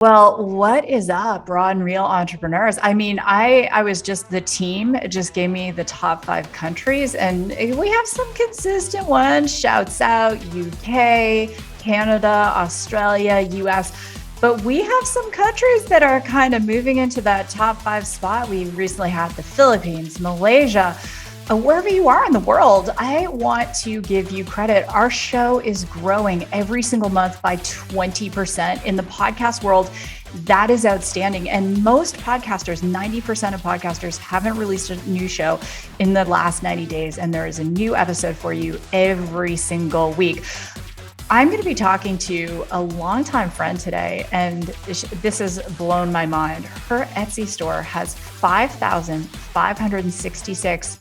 Well, what is up, raw and real entrepreneurs? I was just the team just gave me the top 5 countries, and we have some consistent ones. Shouts out UK, Canada, Australia, US. But we have some countries that are kind of moving into that top 5 spot. We recently had the Philippines, Malaysia. Wherever you are in the world, I want to give you credit. Our show is growing every single month by 20% in the podcast world. That is outstanding. And most podcasters, 90% of podcasters, haven't released a new show in the last 90 days. And there is a new episode for you every single week. I'm going to be talking to a longtime friend today, and this has blown my mind. Her Etsy store has 5,566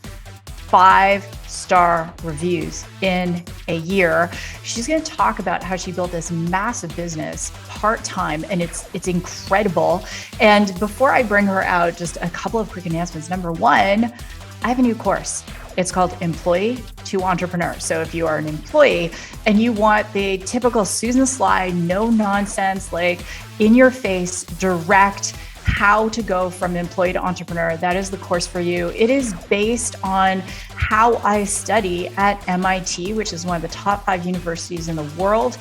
5-star reviews in a year. She's going to talk about how she built this massive business part-time, and it's incredible. And before I bring her out, just a couple of quick announcements. Number one, I have a new course. It's called Employee to Entrepreneur. So if you are an employee and you want the typical Susan Sly, no nonsense, like in your face, direct how to go from employee to entrepreneur, that is the course for you. It is based on how I study at MIT, which is one of the top 5 universities in the world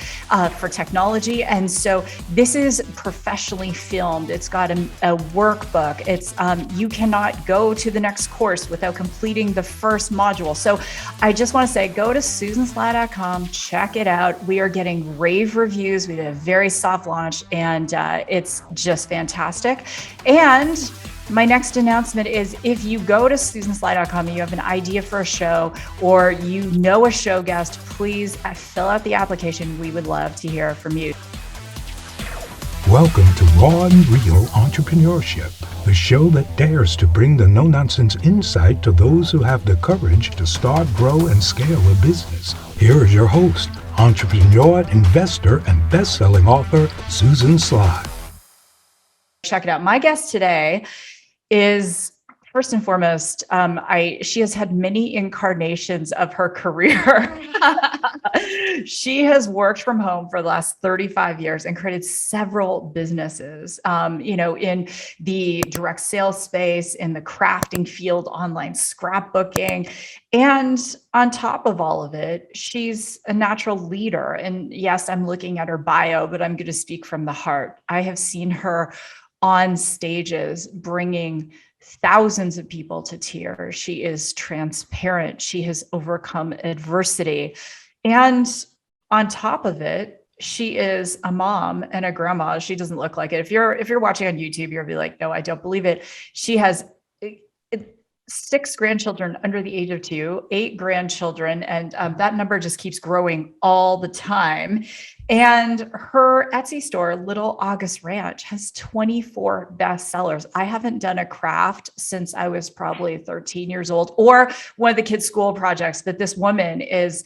for technology. And so this is professionally filmed. It's got a workbook. It's you cannot go to the next course without completing the first module. So I just want to say, go to susansly.com, check it out. We are getting rave reviews. We did a very soft launch, and it's just fantastic. And my next announcement is, if you go to susansly.com and you have an idea for a show, or you know a show guest, please fill out the application. We would love to hear from you. Welcome to Raw and Real Entrepreneurship, the show that dares to bring the no-nonsense insight to those who have the courage to start, grow, and scale a business. Here is your host, entrepreneur, investor, and best-selling author, Susan Sly. Check it out. My guest today is, first and foremost, she has had many incarnations of her career. She has worked from home for the last 35 years and created several businesses, in the direct sales space, in the crafting field, online scrapbooking. And on top of all of it, she's a natural leader. And yes, I'm looking at her bio, but I'm going to speak from the heart. I have seen her on stages bringing thousands of people to tears. She is transparent. She has overcome adversity. And on top of it, she is a mom and a grandma. She doesn't look like it. If you're watching on YouTube, you'll be like, no, I don't believe it. She has 6 grandchildren under the age of 2, 8 grandchildren, and that number just keeps growing all the time. And her Etsy store, Little August Ranch, has 24 bestsellers. I haven't done a craft since I was probably 13 years old, or one of the kids' school projects, but this woman it's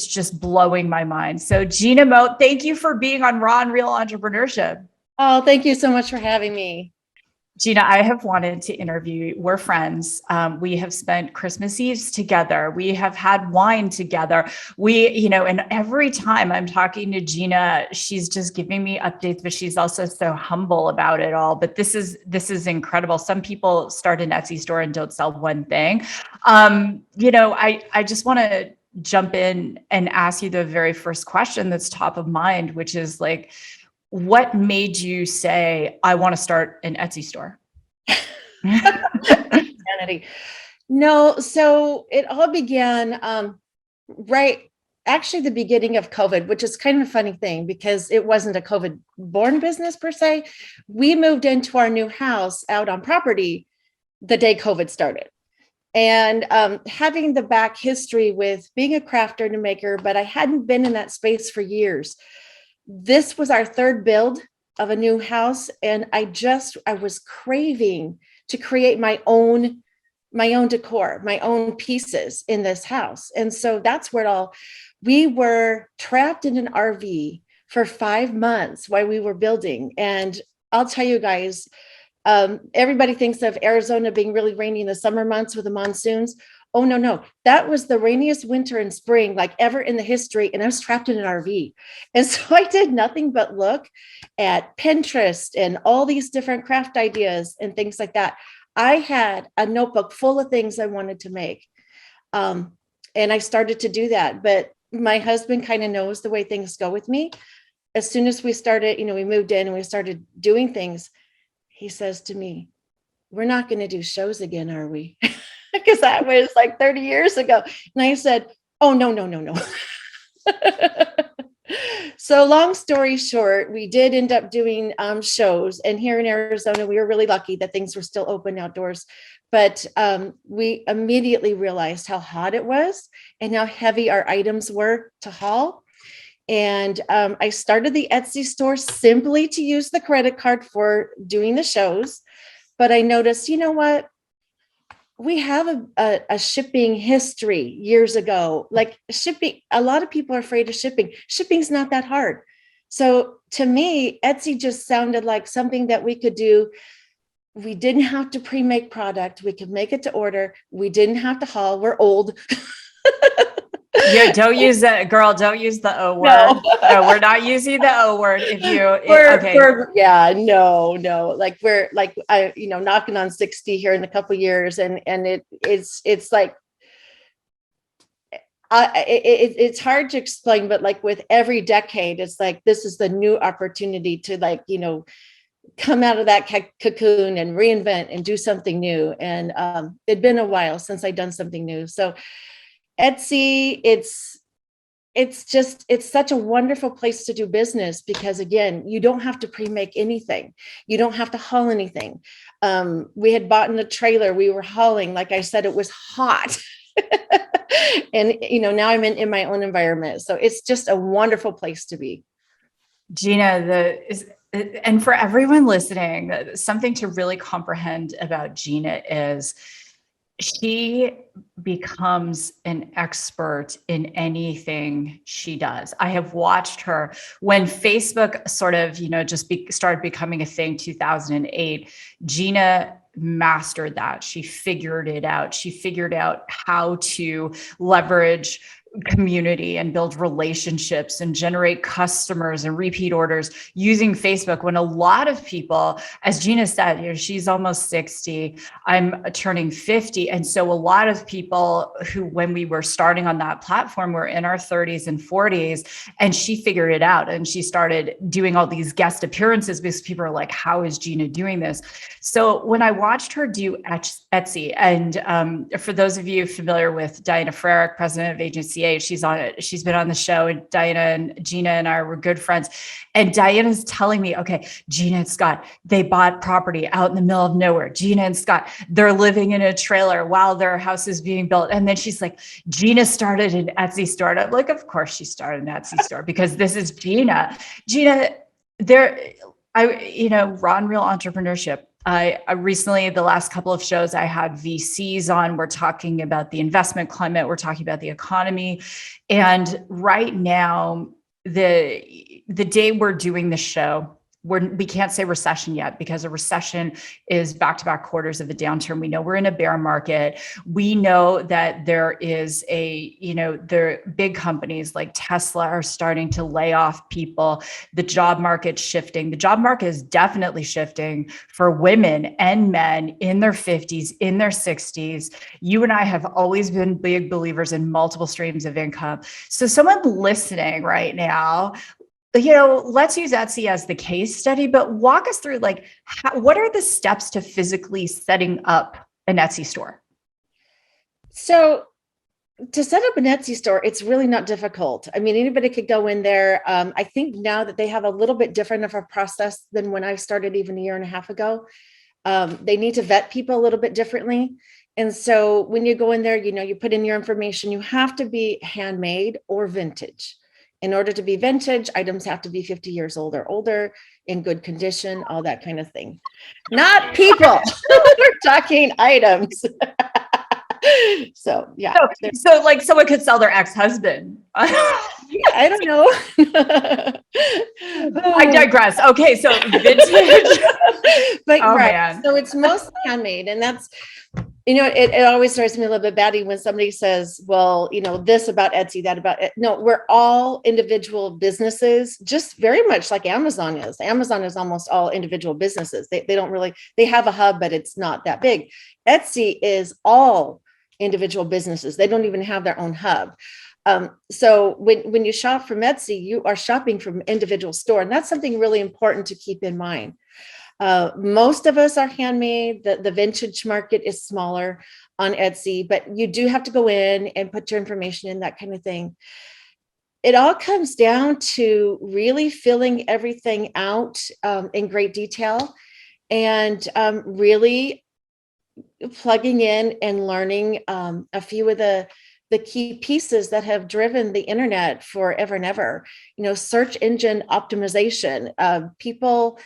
just blowing my mind. So Gina, Mote, thank you for being on Raw and Real Entrepreneurship. Oh, thank you so much for having me. Gina, I have wanted to interview you. We're friends. We have spent Christmas Eves together. We have had wine together. And every time I'm talking to Gina, she's just giving me updates, but she's also so humble about it all. But this is incredible. Some people start an Etsy store and don't sell one thing. I just want to jump in and ask you the very first question that's top of mind, which is like, what made you say, I want to start an Etsy store? No, so it all began actually the beginning of COVID, which is kind of a funny thing because it wasn't a COVID born business per se. We moved into our new house out on property the day COVID started. And having the back history with being a crafter and a maker, but I hadn't been in that space for years. This was our 3rd build of a new house. And I was craving to create my own decor, my own pieces in this house. And so that's where we were trapped in an RV for 5 months while we were building. And I'll tell you guys, everybody thinks of Arizona being really rainy in the summer months with the monsoons. Oh, no. That was the rainiest winter and spring like ever in the history. And I was trapped in an RV. And so I did nothing but look at Pinterest and all these different craft ideas and things like that. I had a notebook full of things I wanted to make. And I started to do that. But my husband kind of knows the way things go with me. As soon as we started, we moved in and we started doing things, he says to me, we're not going to do shows again, are we? Because that was like 30 years ago. And I said, oh, no. So long story short, we did end up doing shows. And here in Arizona, we were really lucky that things were still open outdoors. But we immediately realized how hot it was and how heavy our items were to haul. And I started the Etsy store simply to use the credit card for doing the shows. But I noticed, you know what? We have a shipping history years ago. Like shipping, a lot of people are afraid of shipping. Shipping's not that hard. So to me, Etsy just sounded like something that we could do. We didn't have to pre-make product. We could make it to order. We didn't have to haul. We're old. Yeah, don't use that, girl. Don't use the O word. No. No, we're not using the O word. No. Like we're like knocking on 60 here in a couple of years, and it's like it's hard to explain, but like with every decade, it's like this is the new opportunity to come out of that cocoon and reinvent and do something new. And it'd been a while since I'd done something new, so. Etsy, it's such a wonderful place to do business because again, you don't have to pre-make anything. You don't have to haul anything. We had bought in a trailer, we were hauling, like I said, it was hot. And now I'm in my own environment. So it's just a wonderful place to be. Gina, and for everyone listening, something to really comprehend about Gina is she becomes an expert in anything she does. I have watched her when Facebook sort of, started becoming a thing, 2008, Gina mastered that. She figured it out. She figured out how to leverage community and build relationships and generate customers and repeat orders using Facebook, when a lot of people, as Gina said, she's almost 60, I'm turning 50. And so a lot of people who, when we were starting on that platform, were in our 30s and 40s, and she figured it out. And she started doing all these guest appearances because people are like, how is Gina doing this? So when I watched her do Etsy, and for those of you familiar with Diana Frerick, president of Agency A, she's been on the show, and Diana and Gina and I were good friends. And Diana's telling me, okay, Gina and Scott, they bought property out in the middle of nowhere. Gina and Scott, they're living in a trailer while their house is being built. And then she's like, Gina started an Etsy store. And I'm like, of course she started an Etsy store because this is Gina. Gina, raw and real entrepreneurship. I recently, the last couple of shows, I had VCs on. We're talking about the investment climate. We're talking about the economy. And right now, the day we're doing the show, we can't say recession yet because a recession is back-to-back quarters of a downturn. We know we're in a bear market. We know that there is the big companies like Tesla are starting to lay off people. The job market's shifting. The job market is definitely shifting for women and men in their 50s, in their 60s. You and I have always been big believers in multiple streams of income. So someone listening right now, let's use Etsy as the case study, but walk us through what are the steps to physically setting up an Etsy store? So to set up an Etsy store, it's really not difficult. I mean, anybody could go in there. I think now that they have a little bit different of a process than when I started even a year and a half ago. They need to vet people a little bit differently. And so when you go in there, you put in your information, you have to be handmade or vintage. In order to be vintage, items have to be 50 years old or older, in good condition, all that kind of thing. Not people. We're talking items. So, yeah. So like someone could sell their ex-husband. I don't know. I digress. Okay, so vintage. But Oh right. man. So it's mostly handmade. And that's, it always starts me a little bit batty when somebody says, well, this about Etsy, that about it. No, we're all individual businesses, just very much like Amazon is. Amazon is almost all individual businesses. They don't really, they have a hub, but it's not that big. Etsy is all individual businesses. They don't even have their own hub. So when you shop from Etsy, you are shopping from individual store. And that's something really important to keep in mind. Most of us are handmade. The vintage market is smaller on Etsy, but you do have to go in and put your information in, that kind of thing. It all comes down to really filling everything out in great detail, and really plugging in and learning a few of the key pieces that have driven the internet forever and ever. Search engine optimization. People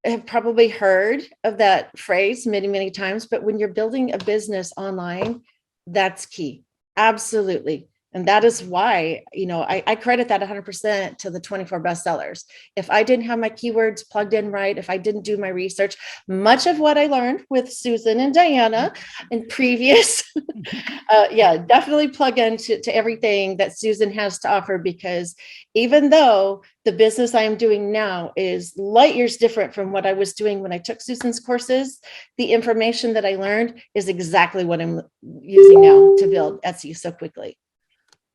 have probably heard of that phrase many, many times, but when you're building a business online, that's key. Absolutely. And that is why, I credit that 100% to the 24 bestsellers. If I didn't have my keywords plugged in right, if I didn't do my research, much of what I learned with Susan and Diana in previous, definitely plug into everything that Susan has to offer, because even though the business I am doing now is light years different from what I was doing when I took Susan's courses, the information that I learned is exactly what I'm using now to build Etsy so quickly.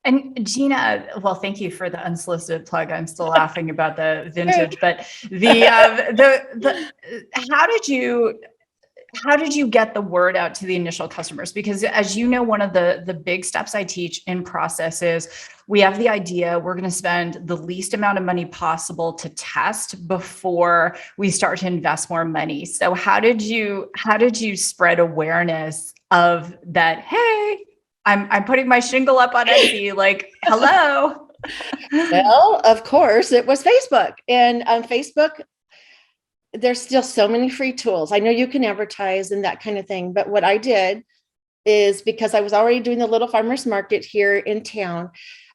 And Gina, well, thank you for the unsolicited plug. I'm still laughing about the vintage, but the how did you get the word out to the initial customers? Because as you know, one of the big steps I teach in process is we have the idea, we're going to spend the least amount of money possible to test before we start to invest more money. So how did you spread awareness of that? Hey, I'm putting my shingle up on Etsy, like, hello. Well, of course, it was Facebook. And on Facebook, there's still so many free tools. I know you can advertise and that kind of thing, but what I did is, because I was already doing the little farmers market here in town,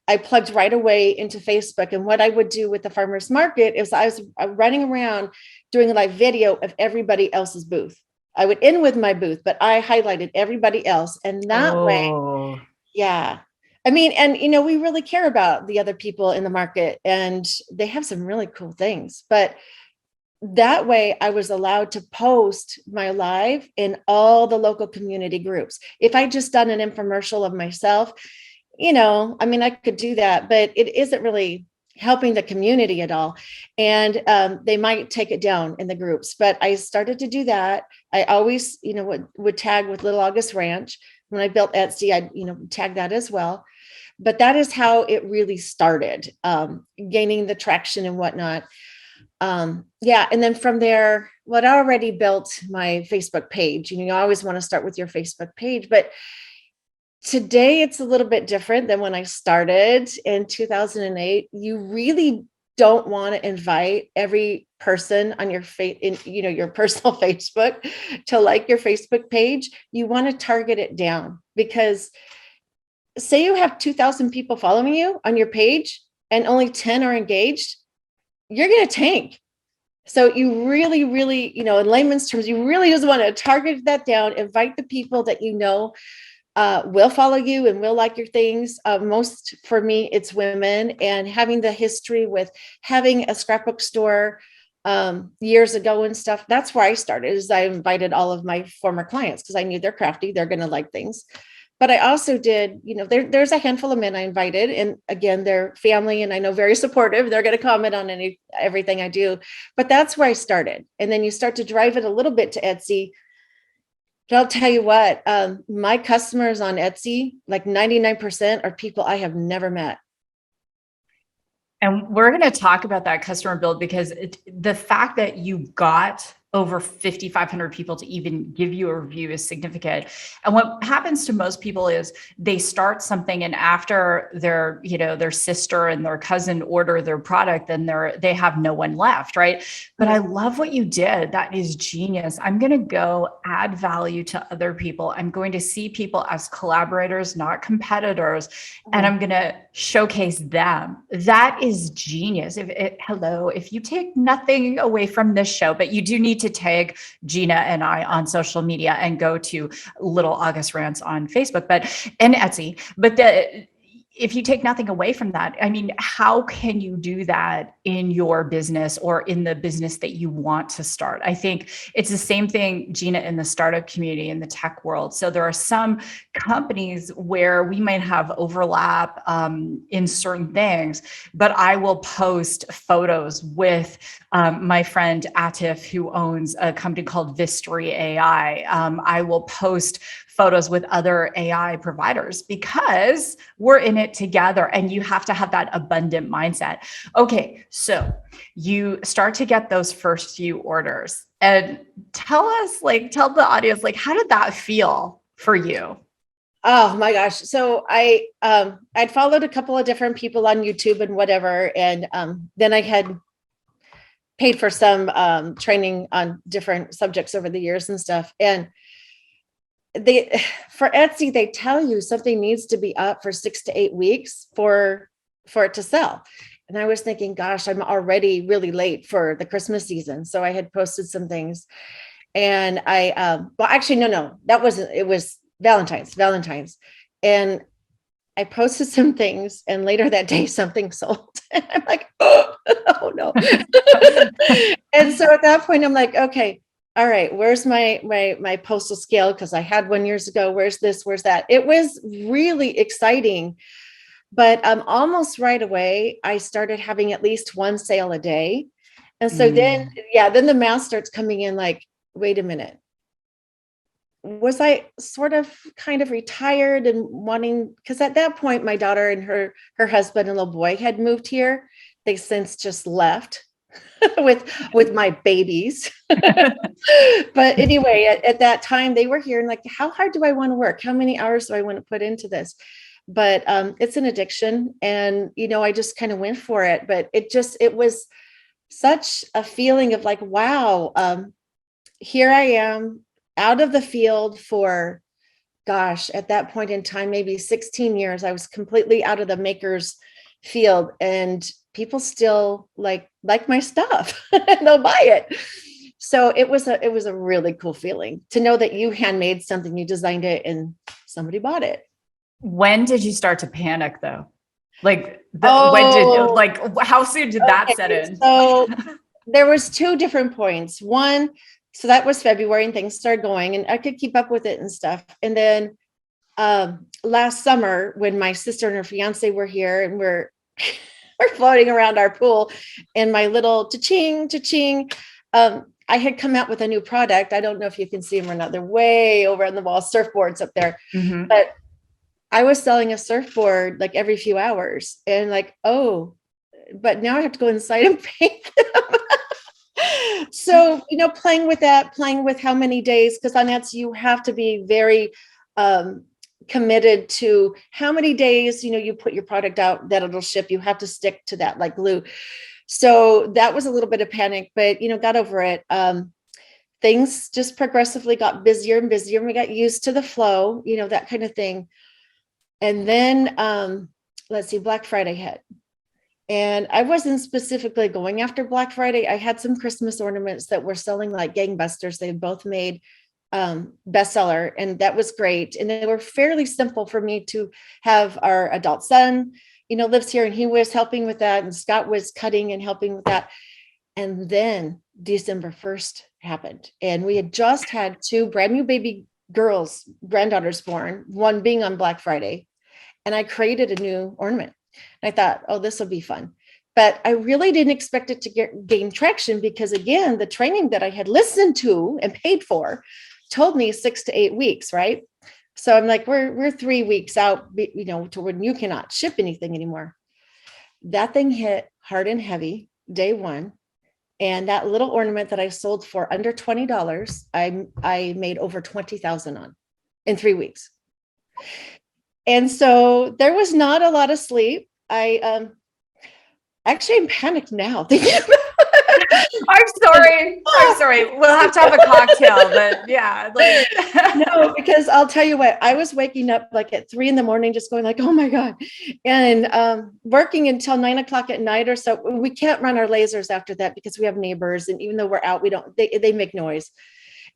I plugged right away into Facebook. And what I would do with the farmers market is I was running around doing a live video of everybody else's booth. I would end with my booth, but I highlighted everybody else. And that way, yeah. I mean, and we really care about the other people in the market, and they have some really cool things. But that way I was allowed to post my live in all the local community groups. If I just done an infomercial of myself, I could do that, but it isn't really helping the community at all. And they might take it down in the groups, but I started to do that. I always, would tag with Little August Ranch. When I built Etsy, I'd, tag that as well. But that is how it really started, gaining the traction and whatnot. And then from there, I already built my Facebook page. You always want to start with your Facebook page, but today it's a little bit different than when I started in 2008. You really don't want to invite every person on your your personal Facebook to like your Facebook page. You want to target it down, because say you have 2,000 people following you on your page and only 10 are engaged, you're going to tank. So you really, really, in layman's terms, you really just want to target that down, invite the people that will follow you and will like your things. Most, for me, it's women, and having the history with having a scrapbook store years ago and stuff. That's where I started, is I invited all of my former clients, because I knew they're crafty, they're going to like things. But I also did, there's a handful of men I invited, and again, they're family, and I know very supportive. They're going to comment on everything I do, but that's where I started. And then you start to drive it a little bit to Etsy. But I'll tell you what, my customers on Etsy, like 99% are people I have never met. And we're going to talk about that customer build, because the fact that you got over 5,500 people to even give you a review is significant. And what happens to most people is they start something, and after their sister and their cousin order their product, then they have no one left, right? But I love what you did. That is genius. I'm going to go add value to other people. I'm going to see people as collaborators, not competitors, and I'm going to showcase them. That is genius. If you take nothing away from this show, but you do need to to tag Gina and I on social media and go to Little August Rants on Facebook, and Etsy. But if you take nothing away from that, I mean, how can you do that in your business or in the business that you want to start? I think it's the same thing, Gina, in the startup community, in the tech world. So there are some companies where we might have overlap in certain things, but I will post photos with my friend Atif, who owns a company called Vistory AI. I will post photos with other AI providers because we're in it together, and you have to have that abundant mindset. Okay, so you start to get those first few orders, and tell the audience, like, how did that feel for you? Oh my gosh. So I'd followed a couple of different people on YouTube and whatever. And then I had paid for some training on different subjects over the years and stuff. And for Etsy, they tell you something needs to be up for 6 to 8 weeks for it to sell. And I was thinking, gosh, I'm already really late for the Christmas season. So I had posted some things, and well, actually, no, that wasn't, it was Valentine's. And I posted some things, and later that day something sold. And I'm like, oh no. And so at that point, I'm like, okay, all right, where's my postal scale? Because I had one years ago. Where's this? Where's that? It was really exciting. But almost right away, I started having at least one sale a day. And so then the math starts coming in like, wait a minute. Was I sort of kind of retired and wanting, because at that point, my daughter and her husband and little boy had moved here. They since just left with my babies. But anyway, at that time they were here, and like, how hard do I want to work? How many hours do I want to put into this? But it's an addiction, and I just kind of went for it. But it was such a feeling of like, wow, here I am out of the field for, gosh, at that point in time, maybe 16 years. I was completely out of the maker's field, and people still like my stuff and they'll buy it. So it was a really cool feeling to know that you handmade something, you designed it, and somebody bought it. When did you start to panic though? Like, how soon did that set in? So there was 2 different points. One, so that was February, and things started going, and I could keep up with it and stuff. And then last summer, when my sister and her fiance were here, and we're floating around our pool, and my little cha-ching, I had come out with a new product. I don't know if you can see them or not. They're way over on the wall, surfboards up there. Mm-hmm. But I was selling a surfboard like every few hours, and like, oh, but now I have to go inside and paint them. So, playing with how many days, because on Etsy, you have to be very committed to how many days, you put your product out that it'll ship. You have to stick to that like glue. So that was a little bit of panic, but, got over it. Things just progressively got busier and busier, and we got used to the flow, that kind of thing. And then, let's see, Black Friday hit. And I wasn't specifically going after Black Friday. I had some Christmas ornaments that were selling like gangbusters. They both made bestseller, and that was great. And they were fairly simple for me to have. Our adult son, lives here, and he was helping with that. And Scott was cutting and helping with that. And then December 1st happened. And we had just had 2 brand new baby granddaughters born, one being on Black Friday. And I created a new ornament. And I thought, oh, this will be fun. But I really didn't expect it to gain traction, because again, the training that I had listened to and paid for told me 6 to 8 weeks, right? So I'm like, we're 3 weeks out, to when you cannot ship anything anymore. That thing hit hard and heavy day one. And that little ornament that I sold for under $20, I made over 20,000 on in 3 weeks. And so there was not a lot of sleep. I'm panicked now. I'm sorry. Sorry, we'll have to have a cocktail, but yeah, like No, because I'll tell you what, I was waking up like at 3 a.m, just going like, oh my God. And working until 9 o'clock at night or so. We can't run our lasers after that because we have neighbors. And even though we're out, they make noise.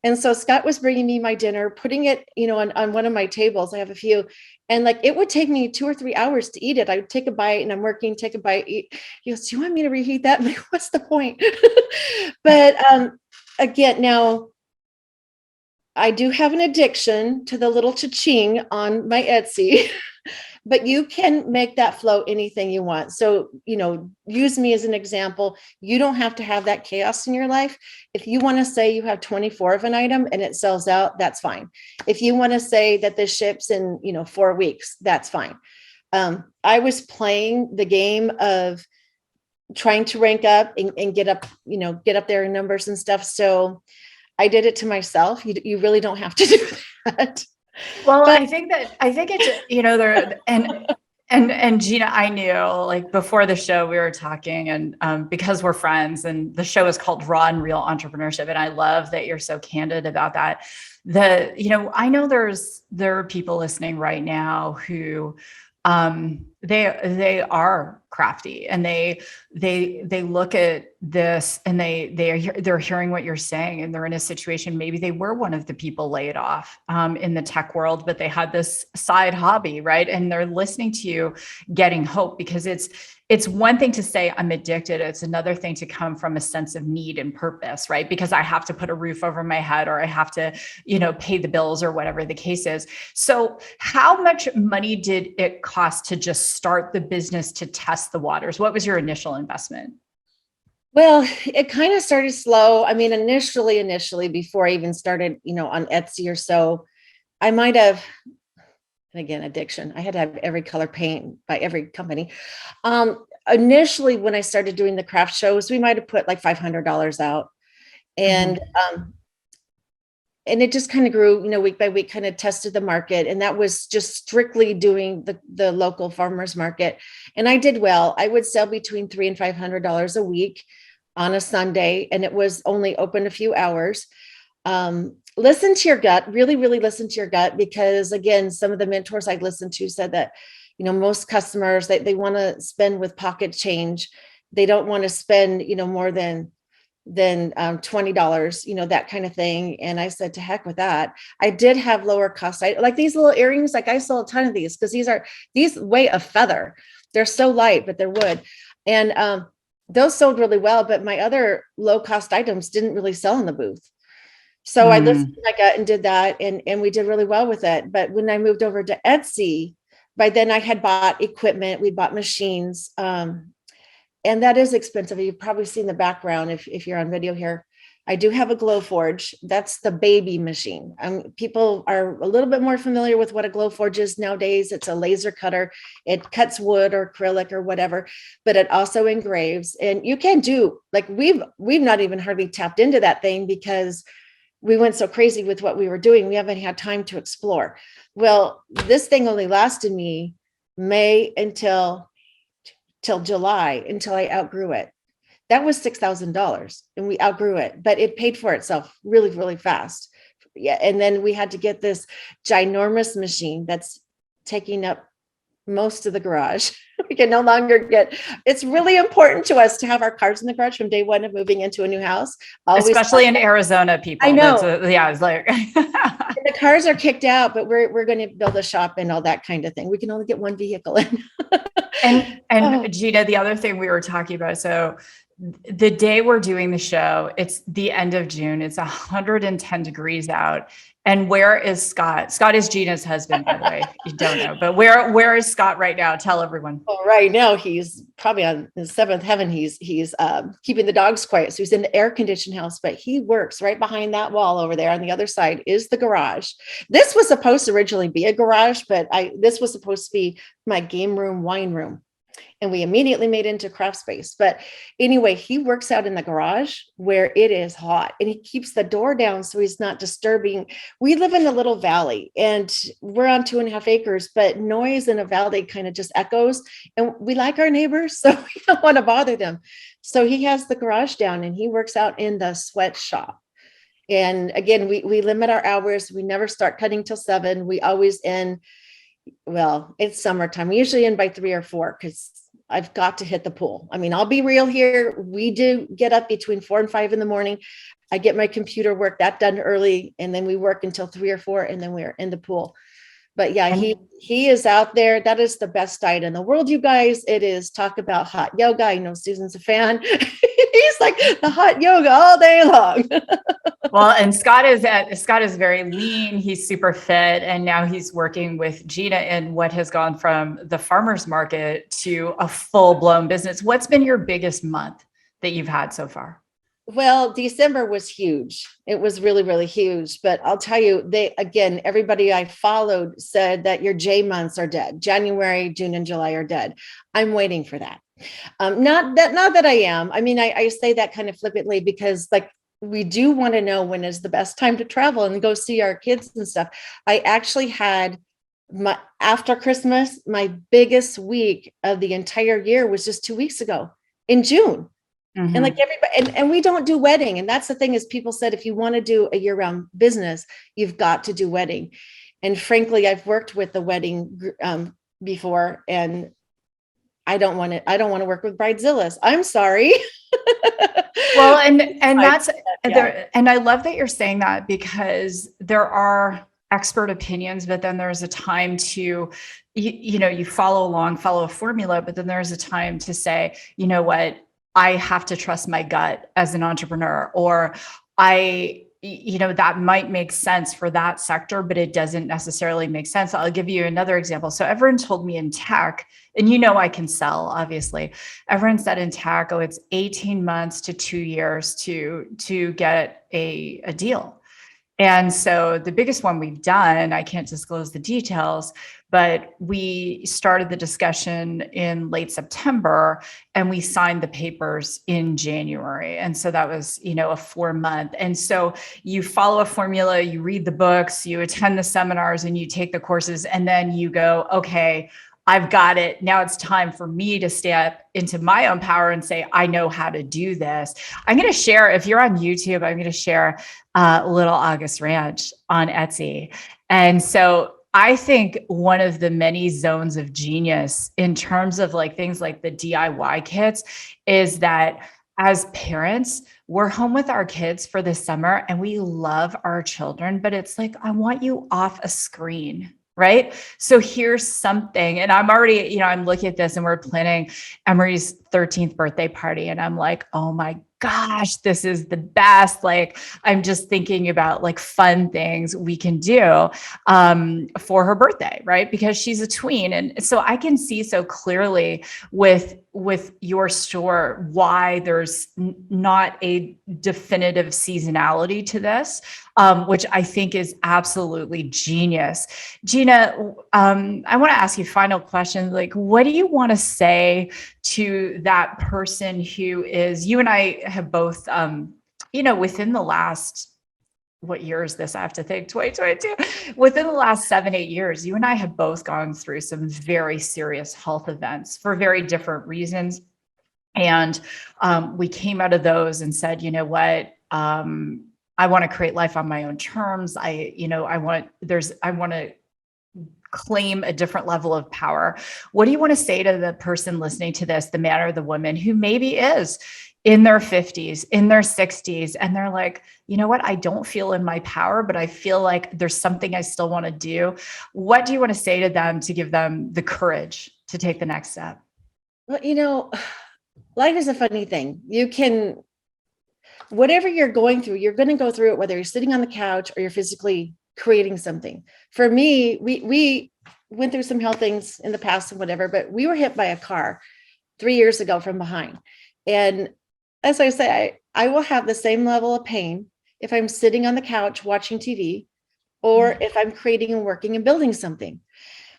And so Scott was bringing me my dinner, putting it, on one of my tables. I have a few. And like, it would take me 2 or 3 hours to eat it. I would take a bite and I'm working, take a bite, eat. He goes, do you want me to reheat that? I'm like, what's the point? But again, now, I do have an addiction to the little cha-ching on my Etsy, but you can make that flow anything you want. So, use me as an example. You don't have to have that chaos in your life. If you want to say you have 24 of an item and it sells out, that's fine. If you want to say that this ships in, 4 weeks, that's fine. I was playing the game of trying to rank up and get up, get up there in numbers and stuff. So I did it to myself. You really don't have to do that. well, I think it's, there, and Gina, I knew like before the show we were talking and because we're friends and the show is called Raw and Real Entrepreneurship. And I love that you're so candid about that. I know there are people listening right now who they are crafty and they look at this and they're hearing what you're saying and they're in a situation, maybe they were one of the people laid off in the tech world, but they had this side hobby, right? And they're listening to you getting hope, because it's one thing to say I'm addicted. It's another thing to come from a sense of need and purpose, right? Because I have to put a roof over my head or I have to, pay the bills or whatever the case is. So how much money did it cost to just start the business, to test the waters? What was your initial investment? Well, it kind of started slow. I mean, initially, before I even started, on Etsy or so, I might have, and again, addiction. I had to have every color paint by every company. Initially, when I started doing the craft shows, we might have put like $500 out, and and it just kind of grew, week by week, kind of tested the market. And that was just strictly doing the local farmers market. And I did well. I would sell between $300 and $500 a week on a Sunday, and it was only open a few hours. Listen to your gut, really, really listen to your gut, because again, some of the mentors I listened to said that, most customers, they want to spend with pocket change. They don't want to spend, more than $20, that kind of thing. And I said, to heck with that. I did have lower cost. I like these little earrings. Like I sold a ton of these because these weigh a feather. They're so light, but they're wood. And those sold really well, but my other low cost items didn't really sell in the booth. So I listened to my gut and did that. And we did really well with it. But when I moved over to Etsy, by then I had bought equipment. We bought machines. And that is expensive. You've probably seen the background if you're on video here. I do have a Glowforge. That's the baby machine. People are a little bit more familiar with what a Glowforge is nowadays. It's a laser cutter. It cuts wood or acrylic or whatever, but it also engraves. And you can do, like, we've not even hardly tapped into that thing because we went so crazy with what we were doing. We haven't had time to explore. Well, this thing only lasted me May till July, until I outgrew it. That was $6,000 and we outgrew it, but it paid for itself really, really fast. Yeah. And then we had to get this ginormous machine that's taking up most of the garage. We can no longer it's really important to us to have our cars in the garage from day one of moving into a new house. Especially in Arizona, people. I know. It's like the cars are kicked out, but we're going to build a shop and all that kind of thing. We can only get one vehicle in. And Gina, the other thing we were talking about, so the day we're doing the show, it's the end of June. It's 110 degrees out. And where is Scott? Scott is Gina's husband, by the way. You don't know, but where is Scott right now? Tell everyone. Well, right now he's probably on his seventh heaven. He's keeping the dogs quiet. So he's in the air conditioned house, but he works right behind that wall over there. On the other side is the garage. This was supposed to originally be a garage, but this was supposed to be my game room, wine room. and we immediately made into craft space. But anyway, he works out in the garage where it is hot, and he keeps the door down so he's not disturbing. We live in a little valley and we're on 2.5 acres, but noise in a valley kind of just echoes, and we like our neighbors, so we don't want to bother them. So he has the garage down and he works out in the sweatshop. And again, we limit our hours. We never start cutting till 7. We always end, well, it's summertime. We usually end by 3 or 4 because I've got to hit the pool. I mean, I'll be real here. We do get up between 4 and 5 in the morning. I get my computer work that done early, and then we work until 3 or 4, and then we're in the pool. But yeah, he is out there. That is the best diet in the world, you guys. It is, talk about hot yoga. I know Susan's a fan. He's like the hot yoga all day long. Well, and Scott is very lean. He's super fit. And now he's working with Gina in what has gone from the farmer's market to a full blown business. What's been your biggest month that you've had so far? Well, December was huge. It was really, really huge. But I'll tell you, everybody I followed said that your J months are dead. January, June, and July are dead. I'm waiting for that. Not that I am. I mean, I say that kind of flippantly because like we do want to know when is the best time to travel and go see our kids and stuff. I actually had after Christmas, my biggest week of the entire year was just 2 weeks ago in June. Mm-hmm. And like everybody, and we don't do wedding. And that's the thing is people said, if you want to do a year-round business, you've got to do wedding. And frankly, I've worked with the wedding before, and I don't want to work with bridezillas. I'm sorry. Well, and that's there. And I love that you're saying that because there are expert opinions, but then there's a time to, you follow a formula, but then there's a time to say, you know what, I have to trust my gut as an entrepreneur, or that might make sense for that sector, but it doesn't necessarily make sense. I'll give you another example. So everyone told me in tech, and I can sell, obviously. Everyone said in tech, it's 18 months to 2 years to get a deal. And so the biggest one we've done, I can't disclose the details, but we started the discussion in late September and we signed the papers in January. And so that was, a 4-month. And so you follow a formula, you read the books, you attend the seminars and you take the courses, and then you go, okay, I've got it. Now it's time for me to step into my own power and say, I know how to do this. I'm going to share, if you're on YouTube, I'm going to share Little August Ranch on Etsy. And so I think one of the many zones of genius in terms of like things like the DIY kits is that as parents, we're home with our kids for the summer and we love our children, but it's like, I want you off a screen. Right. So here's something, and I'm already, I'm looking at this and we're planning Emery's 13th birthday party. And I'm like, oh my gosh, this is the best. Like, I'm just thinking about like fun things we can do for her birthday, right? Because she's a tween. And so I can see so clearly with your store why there's not a definitive seasonality to this, which I think is absolutely genius. Gina, I want to ask you a final question. Like, what do you want to say to that person who is, you and I have both, within the last, what year is this? I have to think, 2022. Within the last 7-8 years, you and I have both gone through some very serious health events for very different reasons. And we came out of those and said, you know what? I want to create life on my own terms. I want to claim a different level of power. What do you want to say to the person listening to this, the man or the woman who maybe is in their 50s, in their 60s, and they're like, you know what, I don't feel in my power, but I feel like there's something I still want to do. What do you want to say to them to give them the courage to take the next step? Well, life is a funny thing. Whatever you're going through, you're going to go through it, whether you're sitting on the couch or you're physically creating something. For me, we went through some health things in the past and whatever, but we were hit by a car 3 years ago from behind. And as I say, I will have the same level of pain if I'm sitting on the couch watching TV or if I'm creating and working and building something.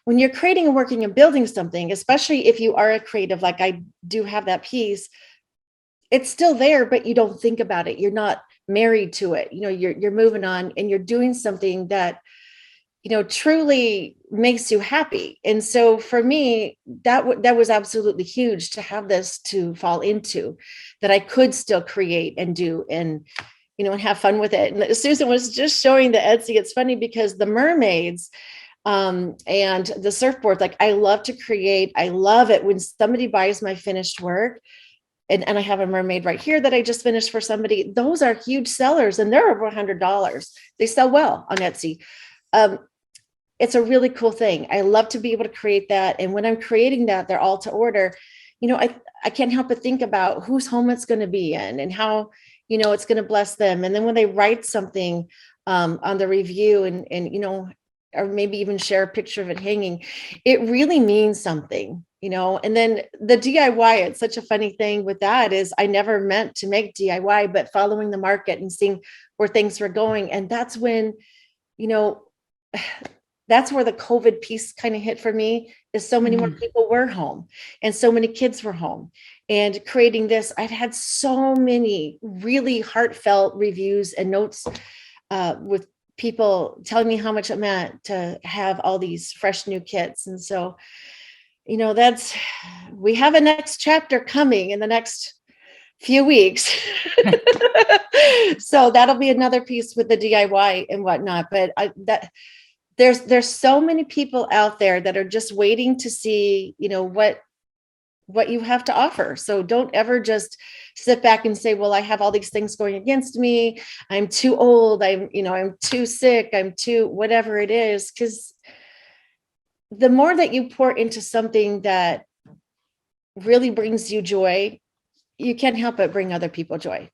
when you're creating and working and building something, especially if you are a creative, like I do have that piece, it's still there, but you don't think about it. You're not married to it. You're moving on and you're doing something that, truly makes you happy. And so for me, that was absolutely huge to have this to fall into, that I could still create and do and have fun with it. And Susan was just showing the Etsy. It's funny because the mermaids and the surfboard, like I love to create. I love it when somebody buys my finished work. And I have a mermaid right here that I just finished for somebody. Those are huge sellers and they're over $100. They sell well on Etsy. It's a really cool thing. I love to be able to create that. And when I'm creating that, they're all to order. I can't help but think about whose home it's going to be in and how, it's going to bless them. And then when they write something on the review and or maybe even share a picture of it hanging, it really means something, and then the DIY, it's such a funny thing with that is I never meant to make DIY, but following the market and seeing where things were going. And that's when, that's where the COVID piece kind of hit for me, is so many more people were home and so many kids were home. And creating this, I've had so many really heartfelt reviews and notes with people telling me how much it meant to have all these fresh new kits. And so, we have a next chapter coming in the next few weeks. So that'll be another piece with the DIY and whatnot. But there's so many people out there that are just waiting to see, what you have to offer. So don't ever just sit back and say, well, I have all these things going against me. I'm too old. I'm too sick. I'm too whatever it is. Because the more that you pour into something that really brings you joy, you can't help but bring other people joy.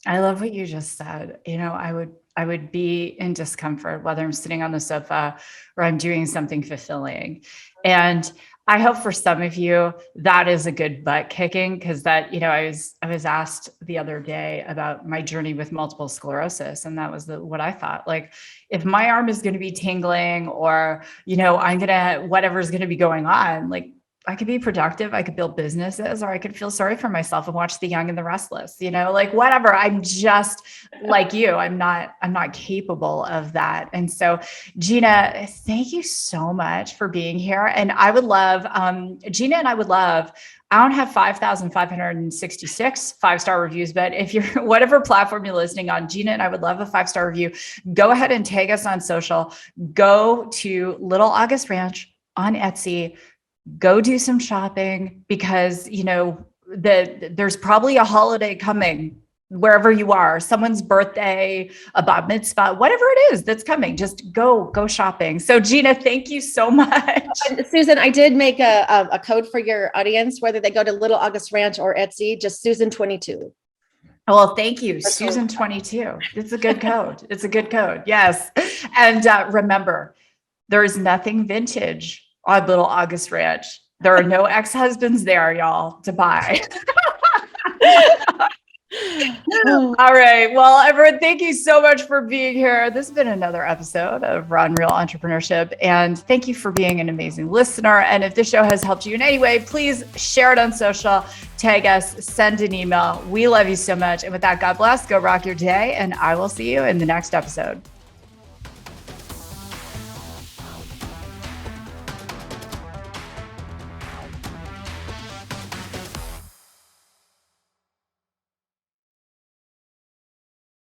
I love what you just said. I would be in discomfort, whether I'm sitting on the sofa or I'm doing something fulfilling. And I hope for some of you that is a good butt kicking, because that, I was asked the other day about my journey with multiple sclerosis. And that was what I thought, like, if my arm is going to be tingling or, I'm going to, whatever's going to be going on, like, I could be productive. I could build businesses, or I could feel sorry for myself and watch The Young and the Restless, like whatever. I'm just like you. I'm not capable of that. And so Gina, thank you so much for being here. And I would love, Gina and I would love, I don't have 5,566 five-star reviews, but if you're whatever platform you're listening on, Gina and I would love a 5-star review. Go ahead and tag us on social. Go to Little August Ranch on Etsy. Go do some shopping, because, there's probably a holiday coming wherever you are, someone's birthday, a bat mitzvah, whatever it is that's coming, just go shopping. So Gina, thank you so much. And Susan, I did make a code for your audience, whether they go to Little August Ranch or Etsy, just Susan 22. Well, thank you. That's Susan 22. It's a good code. It's a good code. Yes. And remember, there is nothing vintage on Little August Ranch. There are no ex-husbands there, y'all, to buy. All right. Well, everyone, thank you so much for being here. This has been another episode of Raw and Real Entrepreneurship. And thank you for being an amazing listener. And if this show has helped you in any way, please share it on social, tag us, send an email. We love you so much. And with that, God bless, go rock your day. And I will see you in the next episode.